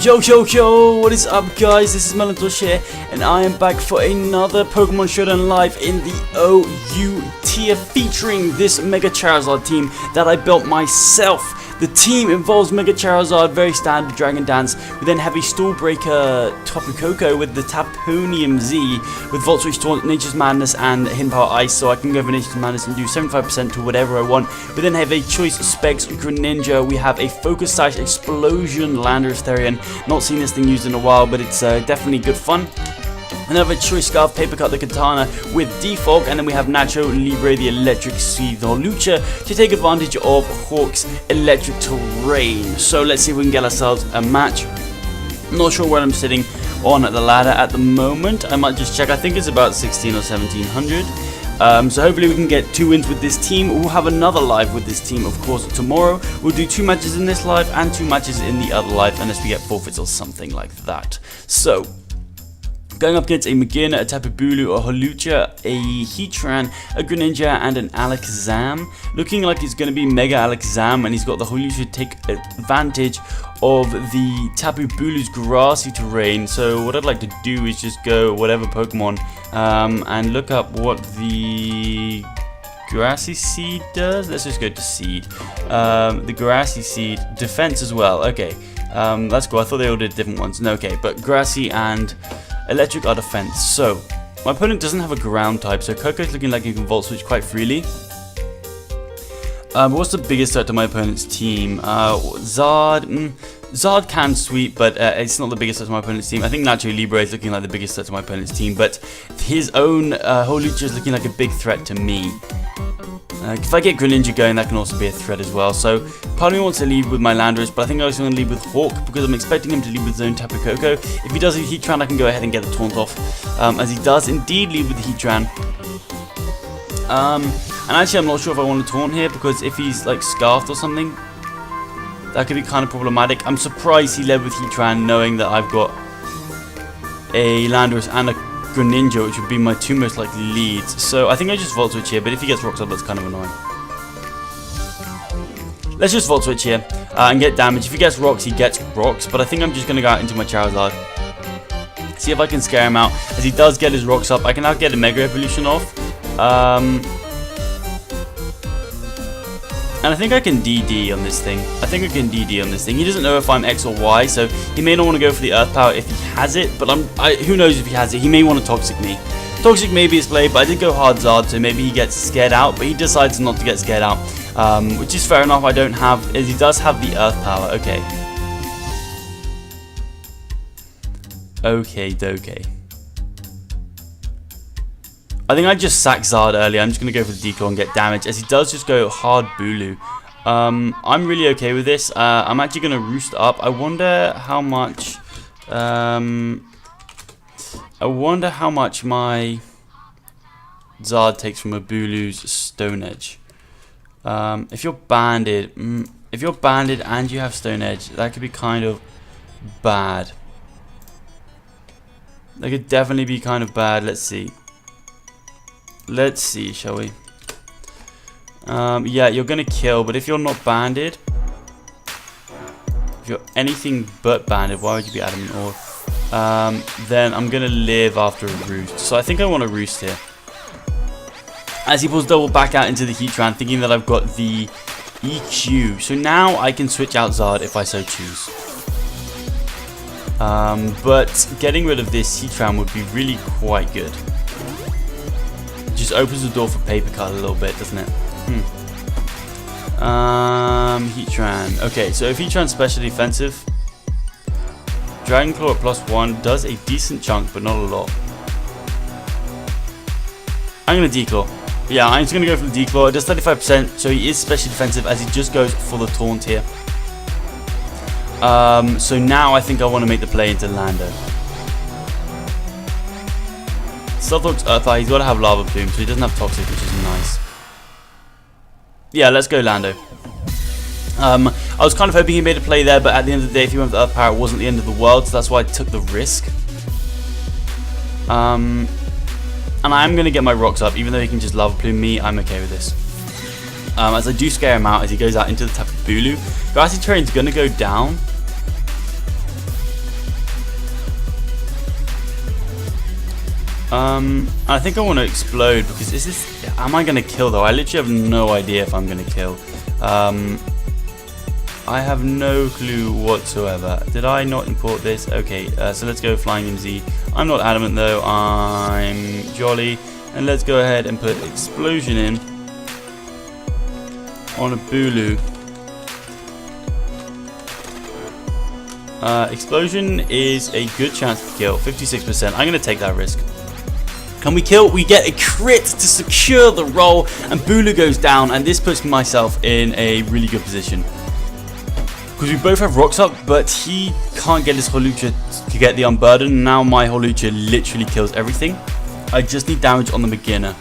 Yo, what is up guys, this is Melontosh here, and I am back for another Pokemon Showdown Live in the OU tier, featuring this Mega Charizard team that I built myself. The team involves Mega Charizard, very standard Dragon Dance. We then have a Stallbreaker Tapu Koko with the Taponium Z, with Volt Switch Taunt, Nature's Madness, and Hidden Power Ice, so I can go for Nature's Madness and do 75% to whatever I want. We then have a Choice Specs Greninja, we have a Focus Sash Explosion Landorus Therian. Not seen this thing used in a while, but it's definitely good fun. Another Choice Scarf, Paper Cut the Katana with Defog, and then we have Nacho Libre, the Electric Seed Hawlucha, to take advantage of Hawk's electric terrain. So let's see if we can get ourselves a match. Not sure where I'm sitting on the ladder at the moment. I might just check. I think it's about 16 or 1700. So hopefully we can get 2 wins with this team. We'll have another live with this team, of course, tomorrow. We'll do 2 matches in this live and 2 matches in the other live, unless we get forfeits or something like that. So going up against a McGinn, a Tapu Bulu, a Hawlucha, a Heatran, a Greninja, and an Alakazam. Looking like it's going to be Mega Alakazam, and he's got the Hawlucha take advantage of the Tapu Bulu's grassy terrain. So what I'd like to do is just go whatever Pokemon and look up what the Grassy Seed does. Let's just go to Seed. The Grassy Seed, Defense as well. Okay, that's cool. I thought they all did different ones. No, okay, but Grassy and Electric are defense. So my opponent doesn't have a ground type, so Koko's looking like he can Volt Switch quite freely. But what's the biggest threat to my opponent's team? Zard. Zard can sweep, but it's not the biggest threat to my opponent's team. I think Nacho Libre is looking like the biggest threat to my opponent's team, but his own Hawlucha is looking like a big threat to me. If I get Greninja going, that can also be a threat as well. So part of me wants to lead with my Landorus, but I think I'm also going to lead with Hawk, because I'm expecting him to lead with his own Tapu Koko. If he does a Heatran, I can go ahead and get the taunt off, as he does indeed lead with the Heatran. And actually I'm not sure if I want to taunt here, because if he's like scarfed or something, that could be kind of problematic. I'm surprised he led with Heatran, knowing that I've got a Landorus and a Greninja, which would be my 2 most likely leads. So I think I just Volt Switch here, but if he gets Rocks up, that's kind of annoying. Let's just Volt Switch here and get damage. If he gets Rocks, he gets Rocks, but I think I'm just going to go out into my Charizard. See if I can scare him out. As he does get his Rocks up, I can now get a Mega Evolution off. And I think I can DD on this thing. He doesn't know if I'm X or Y, so he may not want to go for the Earth Power if he has it, but who knows if he has it. He may want to Toxic me. Toxic may be his play, but I did go hard Zard, so maybe he gets scared out, but he decides not to get scared out, which is fair enough. As he does have the Earth Power. Okay. Okay, dokie. I think I just sacked Zard earlier. I'm just going to go for the Declaw and get damage, as he does just go hard Bulu. I'm really okay with this. I'm actually going to Roost up. I wonder how much my Zard takes from a Bulu's Stone Edge. If you're banded and you have Stone Edge, that could be kind of bad. That could definitely be kind of bad. Let's see, shall we? Yeah, you're gonna kill, but if you're not banded, if you're anything but banded, why would you be adamant or? Then I'm gonna live after a Roost. So I think I want to Roost here. As he pulls double back out into the Heatran, thinking that I've got the EQ. So now I can switch out Zard if I so choose. But getting rid of this Heatran would be really quite good. Just opens the door for Paper Cut a little bit, doesn't it? Heatran. Okay, so if Heatran's special defensive, Dragon Claw at +1 does a decent chunk, but not a lot. I'm going to Declaw. Yeah, I'm just going to go for the Declaw. It does 35%, so he is special defensive, as he just goes for the taunt here. So now I think I want to make the play into Lando. Stealth Earth Fire, he's got to have Lava Plume, so he doesn't have Toxic, which is nice. Yeah, let's go Lando. I was kind of hoping he made a play there, but at the end of the day, if he went for Earth Power, it wasn't the end of the world, so that's why I took the risk. And I am going to get my Rocks up, even though he can just Lava Plume me, I'm okay with this. As I do scare him out as he goes out into the Tapu Bulu. Grassy Terrain's going to go down. I think I want to explode because am I going to kill though? I literally have no idea if I'm going to kill. I have no clue whatsoever. Did I not import this? Okay, so let's go Flying MZ. I'm not adamant though, I'm jolly. And let's go ahead and put explosion in on a Bulu. Explosion is a good chance to kill, 56%. I'm going to take that risk. Can we kill? We get a crit to secure the roll, and Bulu goes down, and this puts myself in a really good position. Because we both have rocks up, but he can't get his Hawlucha to get the unburden. Now my Hawlucha literally kills everything. I just need damage on the beginner.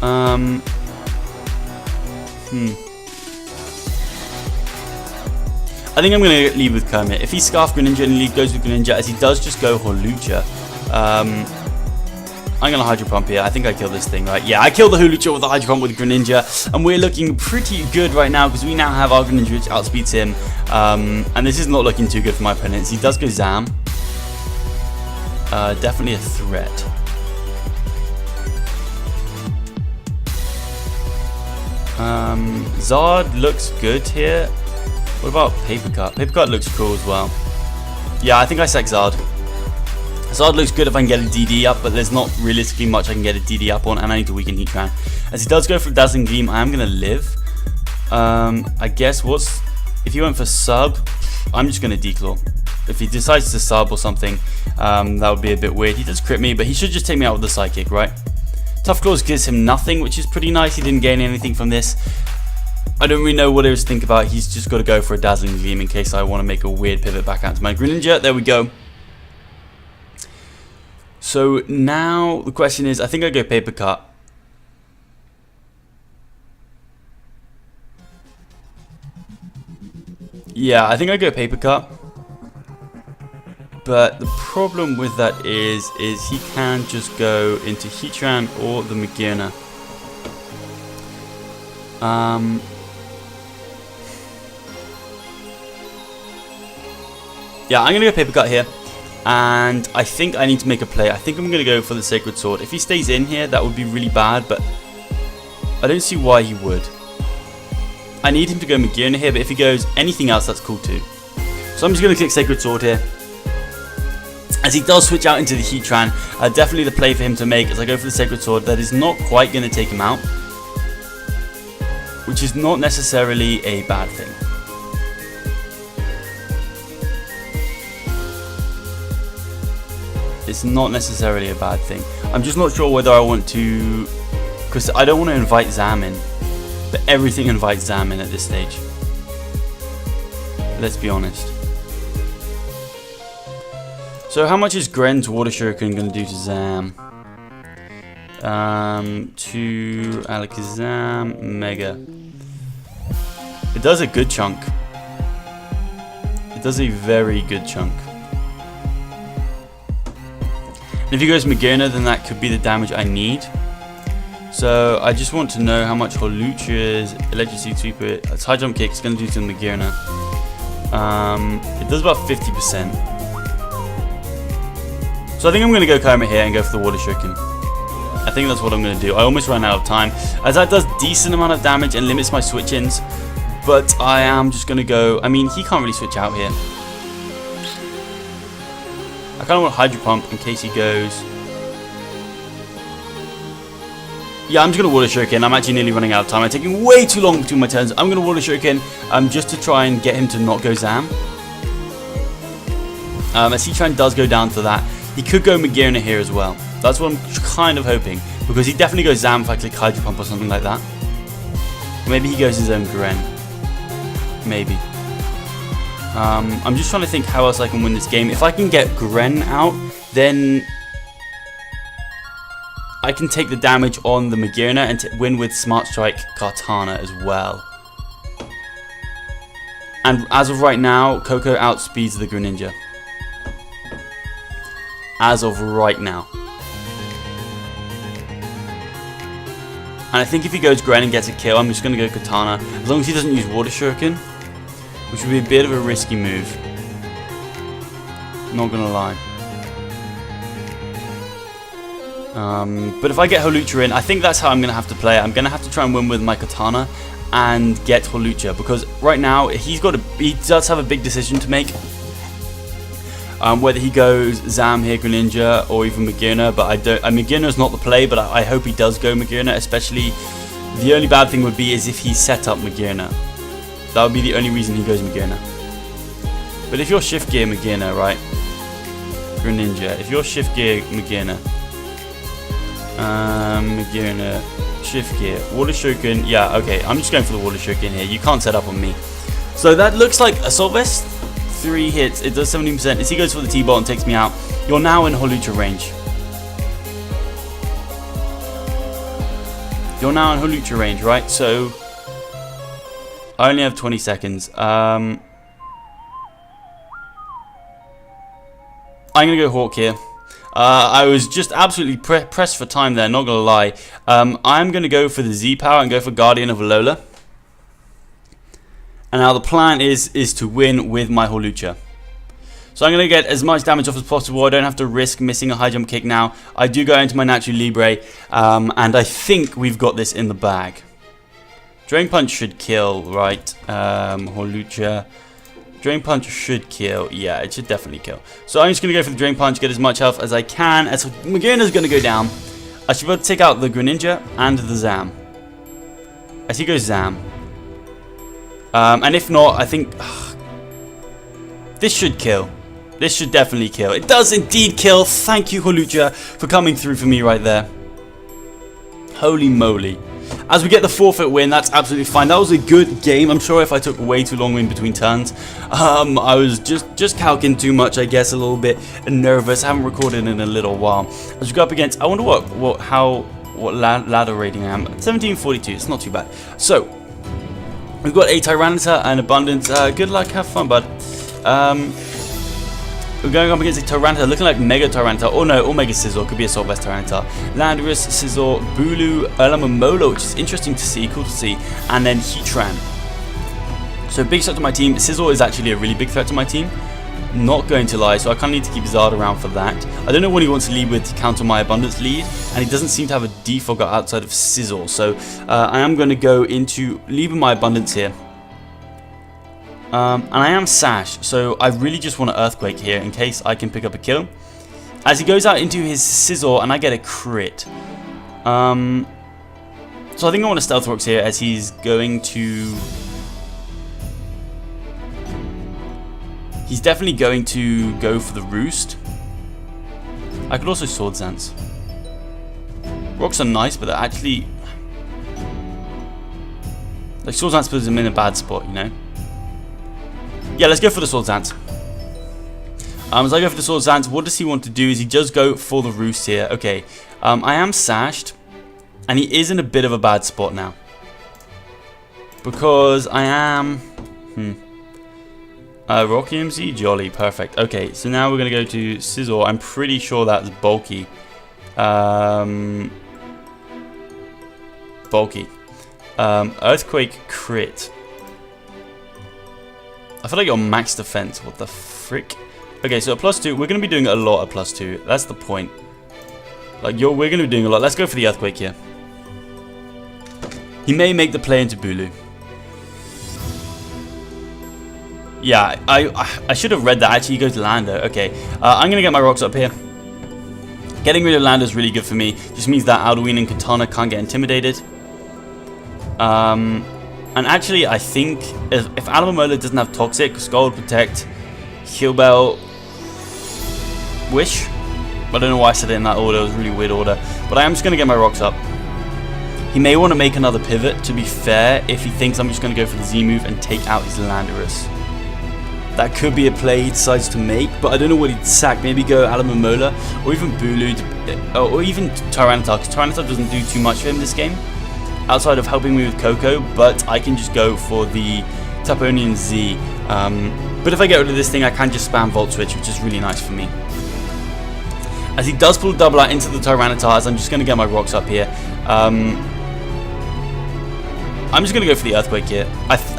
I think I'm going to leave with Kermit. If he Scarf Greninja and he goes with Greninja, as he does just go Hawlucha, I'm going to Hydro Pump here. I think I kill this thing, right? Yeah, I kill the Hawlucha with the Hydro Pump with Greninja. And we're looking pretty good right now because we now have our Greninja which outspeeds him. And this is not looking too good for my opponents. He does go Zam. Definitely a threat. Zard looks good here. What about Paper Cut? Paper Cut looks cool as well. Yeah, I think I sack Zard. Zard looks good if I can get a DD up, but there's not realistically much I can get a DD up on, and I need to weaken Heatran. As he does go for Dazzling Gleam, I am going to live. I guess if he went for sub, I'm just going to declaw. If he decides to sub or something, that would be a bit weird. He does crit me, but he should just take me out with the Psychic, right? Tough Claws gives him nothing, which is pretty nice. He didn't gain anything from this. I don't really know what I was thinking about. He's just got to go for a Dazzling Gleam in case I want to make a weird pivot back out to my Greninja. There we go. So now the question is, I think I go Paper Cut. Yeah, I think I go Paper Cut. But the problem with that is he can just go into Heatran or the Magearna. Yeah, I'm going to go Paper Cut here. And I think I need to make a play. I think I'm going to go for the Sacred Sword. If he stays in here, that would be really bad, but I don't see why he would. I need him to go Magearna here, but if he goes anything else, that's cool too. So I'm just going to click Sacred Sword here. As he does switch out into the Heatran, definitely the play for him to make as I go for the Sacred Sword. That is not quite going to take him out, which is not necessarily a bad thing. It's not necessarily a bad thing. I'm just not sure whether I want to, because I don't want to invite Zam in, but everything invites Zam in at this stage. Let's be honest. So how much is Gren's Water Shuriken going to do to Zam? To Alakazam, Mega. It does a good chunk. It does a very good chunk. And if he goes Magearna, then that could be the damage I need. So I just want to know how much Hawlucha's Electricity Sweeper, its High Jump Kick is going to do to Magearna. It does about 50%. So I think I'm going to go Kermit here and go for the Water Shuriken. I think that's what I'm going to do. I almost ran out of time, as that does decent amount of damage and limits my switch-ins. But I am just going to go, I mean, he can't really switch out here. I kind of want Hydro Pump in case he goes. Yeah, I'm just going to Water Shuriken. I'm actually nearly running out of time. I'm taking way too long between my turns. I'm going to Water Shuriken just to try and get him to not go Zam. As Heatran does go down for that. He could go Magearna here as well. That's what I'm kind of hoping. Because he definitely goes Zam if I click Hydro Pump or something like that. Maybe he goes his own Gren. Maybe. I'm just trying to think how else I can win this game. If I can get Gren out, then I can take the damage on the Magearna and win with Smart Strike Kartana as well. And as of right now, Coco outspeeds the Greninja. As of right now. And I think if he goes Gren and gets a kill, I'm just going to go Katana. As long as he doesn't use Water Shuriken, which would be a bit of a risky move. Not going to lie. But if I get Hawlucha in, I think that's how I'm going to have to play it. I'm going to have to try and win with my Katana and get Hawlucha, because right now he does have a big decision to make. Whether he goes Zam here, Greninja, or even Magearna, but Magearna's not the play, but I hope he does go Magearna, especially. The only bad thing would be is if he set up Magearna. That would be the only reason he goes Magearna. But if you're shift gear Magearna, right? Greninja. If you're shift gear Magearna. Magearna. Shift gear. Water Shogun. Yeah, okay. I'm just going for the Water Shogun here. You can't set up on me. So that looks like Assault Vest. 3 hits. It does 17%. As he goes for the T-Bot and takes me out, you're now in Hawlucha range. You're now in Hawlucha range, right? So I only have 20 seconds. I'm going to go Hawk here. I was just absolutely pressed for time there, not going to lie. I'm going to go for the Z-Power and go for Guardian of Alola. And now the plan is to win with my Hawlucha. So I'm going to get as much damage off as possible. I don't have to risk missing a high jump kick now. I do go into my Natural Libre, and I think we've got this in the bag. Drain Punch should kill, right? Hawlucha. Drain Punch should kill. Yeah, it should definitely kill. So I'm just going to go for the Drain Punch, get as much health as I can. As Magearna's going to go down, I should be able to take out the Greninja and the Zam. As he goes Zam. And if not, I think this should kill. This should definitely kill. It does indeed kill. Thank you, Hawlucha, for coming through for me right there. Holy moly. As we get the forfeit win, that's absolutely fine. That was a good game. I'm sure if I took way too long in between turns, I was just calcing too much, I guess, a little bit nervous. I haven't recorded in a little while. As we go up against, I wonder what ladder rating I am. 1742. It's not too bad. So we've got a Tyranitar and Abundance. Good luck, have fun, bud. We're going up against a Tyranitar, looking like Mega Tyranitar. Oh no, or Mega Scizor, could be a Assault Vest Tyranitar. Landorus, Scizor, Bulu, Alomomola, which is interesting to see, cool to see. And then Heatran. So big shout to my team. Scizor is actually a really big threat to my team. Not going to lie, so I kind of need to keep Zard around for that. I don't know what he wants to lead with to counter my Abundance lead, and he doesn't seem to have a defogger outside of Scizor. So I am going to go into leaving my Abundance here. And I am Sash, so I really just want to Earthquake here in case I can pick up a kill. As he goes out into his Scizor and I get a crit. So I think I want to Stealth Rocks here as he's going to... He's definitely going to go for the Roost. I could also Sword Dance. Rocks are nice, but they're actually... Like, Sword Dance puts him in a bad spot, you know? Yeah, let's go for the Sword Dance. As I go for the Sword Dance, what does he want to do? Is he does go for the Roost here. Okay, I am Sashed, and he is in a bit of a bad spot now. Because I am... Rocky MC? Jolly, perfect. Okay, so now we're going to go to Scizor. I'm pretty sure that's bulky. Bulky. Earthquake crit. I feel like you're max defense. What the frick? Okay, so at +2, we're going to be doing a lot at +2. That's the point. Like, we're going to be doing a lot. Let's go for the Earthquake here. He may make the play into Bulu. Yeah, I should have read that. Actually, he goes to Lando. Okay, I'm going to get my rocks up here. Getting rid of Lando is really good for me. Just means that Alduin and Katana can't get intimidated. And actually, I think if Alomomola doesn't have Toxic, Scald, Protect, Heal Bell, Wish. I don't know why I said it in that order. It was a really weird order. But I am just going to get my rocks up. He may want to make another pivot, to be fair, if he thinks I'm just going to go for the Z move and take out his Landorus. That could be a play he decides to make, but I don't know what he'd sack. Maybe go Alomomola, or even Bulu, or even Tyranitar, because Tyranitar doesn't do too much for him this game, outside of helping me with Coco, but I can just go for the Taponian Z. But if I get rid of this thing, I can just spam Volt Switch, which is really nice for me. As he does pull a double out into the Tyranitar, I'm just going to get my rocks up here. I'm just going to go for the Earthquake here.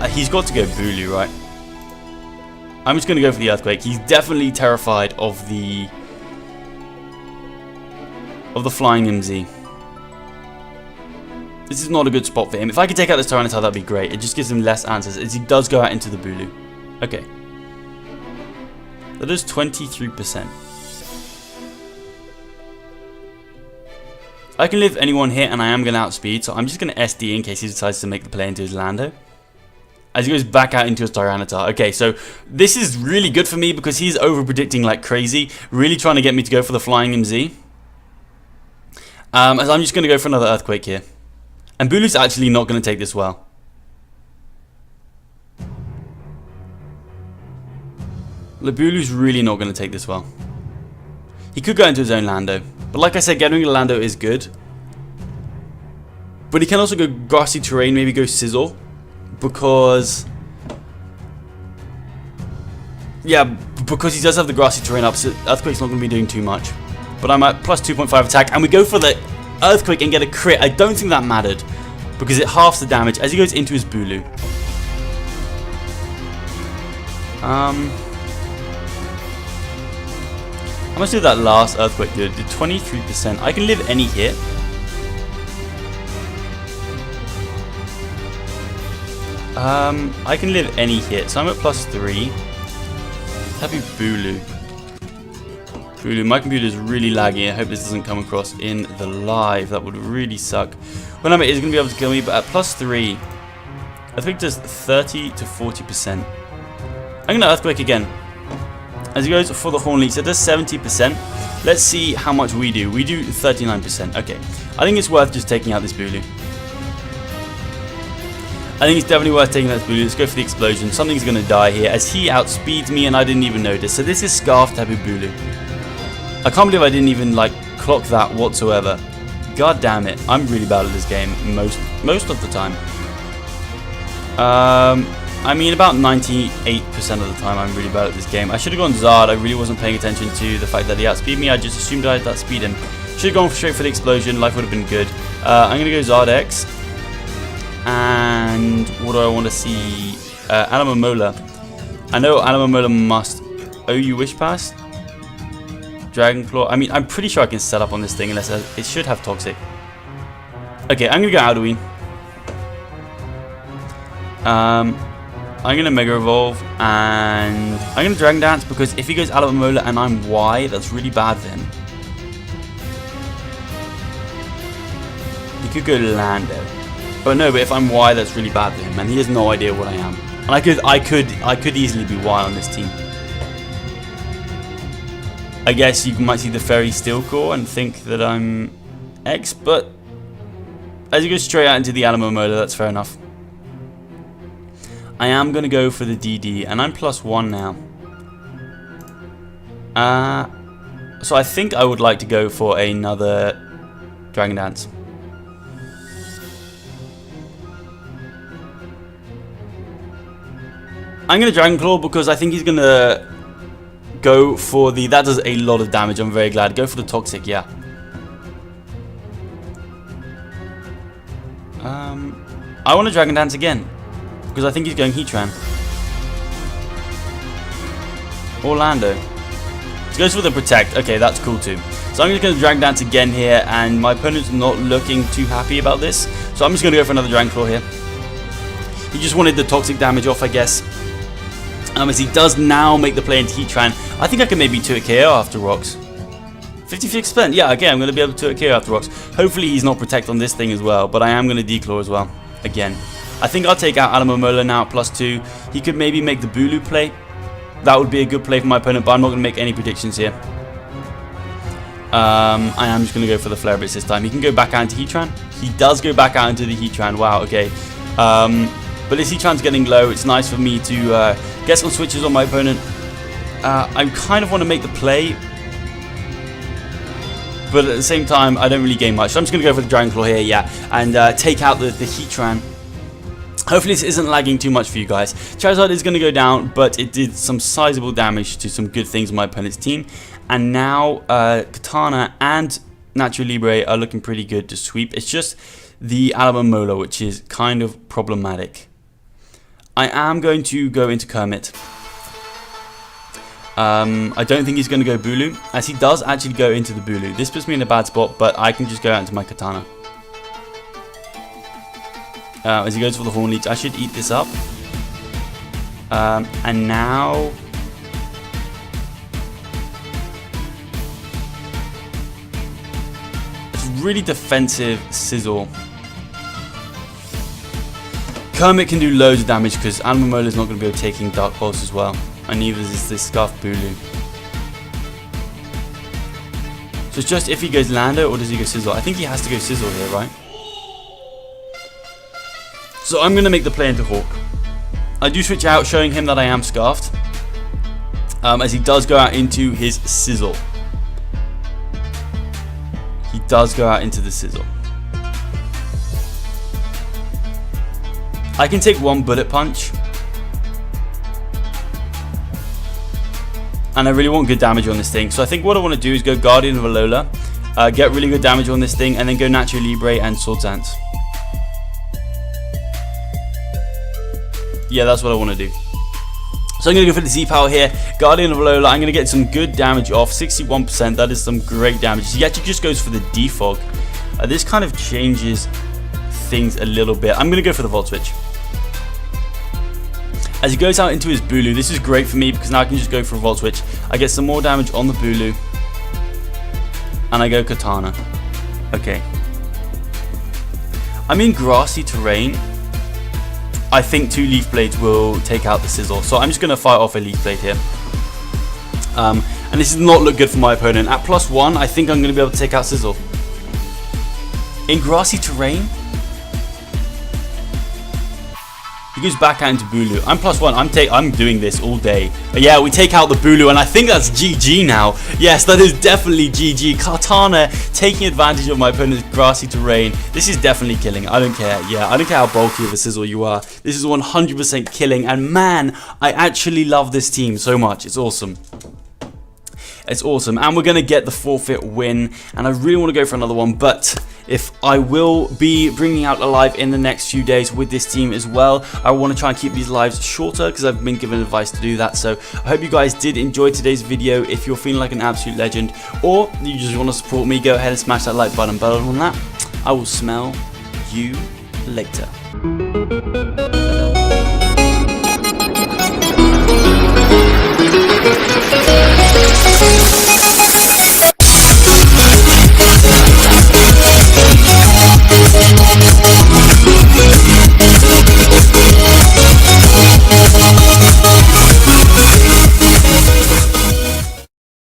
He's got to go Bulu, right? I'm just going to go for the Earthquake. He's definitely terrified of the of the Flying MZ. This is not a good spot for him. If I could take out this Tyranitar, that'd be great. It just gives him less answers as he does go out into the Bulu. Okay. That is 23%. I can live anyone here, and I am going to outspeed, so I'm just going to SD in case he decides to make the play into his Lando. As he goes back out into his Tyranitar. Okay, so this is really good for me because he's over-predicting like crazy. Really trying to get me to go for the Flying MZ. As I'm just going to go for another Earthquake here. And Bulu's actually not going to take this well. Bulu's really not going to take this well. He could go into his own Lando. But like I said, getting a Lando is good. But he can also go Grassy Terrain, maybe go Sizzle. Because... yeah, because he does have the Grassy Terrain up, so Earthquake's not going to be doing too much. But I'm at plus 2.5 attack, and we go for the Earthquake and get a crit. I don't think that mattered, because it halves the damage as he goes into his Bulu. How much did that last Earthquake do? It did 23%. I can live any hit. I can live any hit, so I'm at plus 3. Happy Bulu. Bulu, my computer is really laggy. I hope this doesn't come across in the live. That would really suck. When I'm going to be able to kill me, but at plus 3, Earthquake does 30 to 40%. I'm going to Earthquake again. As he goes for the Horn Leech, it does 70%. Let's see how much we do. We do 39%. Okay. I think it's worth just taking out this Bulu. I think it's definitely worth taking out this Bulu. Let's go for the explosion. Something's going to die here as he outspeeds me and I didn't even notice. So this is Scarf Tapu Bulu. I can't believe I didn't even like clock that whatsoever. God damn it. I'm really bad at this game most of the time. I mean, about 98% of the time I'm really bad at this game. I should have gone Zard. I really wasn't paying attention to the fact that he outspeed me. I just assumed I'd outspeed him. Should have gone straight for the explosion. Life would have been good. I'm going to go Charizard-x. And what do I want to see? Alomomola. I know Alomomola must OU Wish Pass. Dragon Claw. I mean, I'm pretty sure I can set up on this thing unless it should have Toxic. Okay, I'm going to go Alduin. I'm going to Mega Evolve, and I'm going to Dragon Dance, because if he goes Alomomola and I'm Y, that's really bad for him. He could go Lando. But no, but if I'm Y, that's really bad for him, and he has no idea what I am. And I could easily be Y on this team. I guess you might see the Fairy Steel Core and think that I'm X, but as you go straight out into the Alomomola, that's fair enough. I am going to go for the DD, and I'm plus 1 now. So I think I would like to go for another Dragon Dance. I'm going to Dragon Claw because I think he's going to go for the... that does a lot of damage, I'm very glad. Go for the Toxic, yeah. I want to Dragon Dance again, because I think he's going Heatran. Orlando. He goes for the Protect. Okay, that's cool too. So I'm just going to Dragon Dance again here, and my opponent's not looking too happy about this. So I'm just going to go for another Dragon Claw here. He just wanted the Toxic damage off, I guess. As he does now make the play into Heatran, I think I can maybe 2-hit KO after Rocks. 56%. Yeah, okay, I'm going to be able to 2-hit KO after Rocks. Hopefully he's not Protect on this thing as well, but I am going to Declaw as well. Again. I think I'll take out Alomomola now at plus 2. He could maybe make the Bulu play. That would be a good play for my opponent, but I'm not going to make any predictions here. I am just going to go for the Flare Blitz this time. He can go back out into Heatran. He does go back out into the Heatran. Wow, okay. But this Heatran's getting low. It's nice for me to get some switches on my opponent. I kind of want to make the play, but at the same time, I don't really gain much. So I'm just going to go for the Dragon Claw here, yeah, and take out the Heatran. Hopefully this isn't lagging too much for you guys. Charizard is going to go down, but it did some sizable damage to some good things on my opponent's team. And now Katana and Natural Libre are looking pretty good to sweep. It's just the Alomomola which is kind of problematic. I am going to go into Kermit. I don't think he's going to go Bulu, as he does actually go into the Bulu. This puts me in a bad spot, but I can just go out into my Katana. As he goes for the Horn Leech, I should eat this up. And now... it's really defensive Sizzle. Kermit can do loads of damage because Animal is not going to be able to taking Dark Pulse as well. And neither is this Scarf Bulu. So it's just if he goes Lando or does he go Sizzle? I think he has to go Sizzle here, right? So I'm going to make the play into Hawk. I do switch out, showing him that I am Scarfed. As he does go out into his Sizzle. He does go out into the Sizzle. I can take one Bullet Punch. And I really want good damage on this thing. So I think what I want to do is go Guardian of Alola. Get really good damage on this thing. And then go Nacho Libre and Swords Dance. Yeah, that's what I want to do. So I'm going to go for the Z-Power here. Guardian of Alola. I'm going to get some good damage off. 61%. That is some great damage. He actually just goes for the Defog. This kind of changes things a little bit. I'm going to go for the Volt Switch. As he goes out into his Bulu, this is great for me because now I can just go for a Volt Switch. I get some more damage on the Bulu. And I go Katana. Okay. I'm in grassy terrain. I think 2 Leaf Blades will take out the Sizzle. So I'm just going to fire off a Leaf Blade here. And this does not look good for my opponent. At +1, I think I'm going to be able to take out Sizzle. In grassy terrain, he goes back out into Bulu. I'm +1. I'm doing this all day. But yeah, we take out the Bulu, and I think that's GG now. Yes, that is definitely GG. Katana taking advantage of my opponent's grassy terrain. This is definitely killing. I don't care. Yeah, I don't care how bulky of a Sizzle you are. This is 100% killing. And man, I actually love this team so much. It's awesome. It's awesome. And we're going to get the forfeit win. And I really want to go for another one. But if I will be bringing out a live in the next few days with this team as well, I want to try and keep these lives shorter because I've been given advice to do that. So I hope you guys did enjoy today's video. If you're feeling like an absolute legend or you just want to support me, go ahead and smash that like button. But other than that, I will smell you later.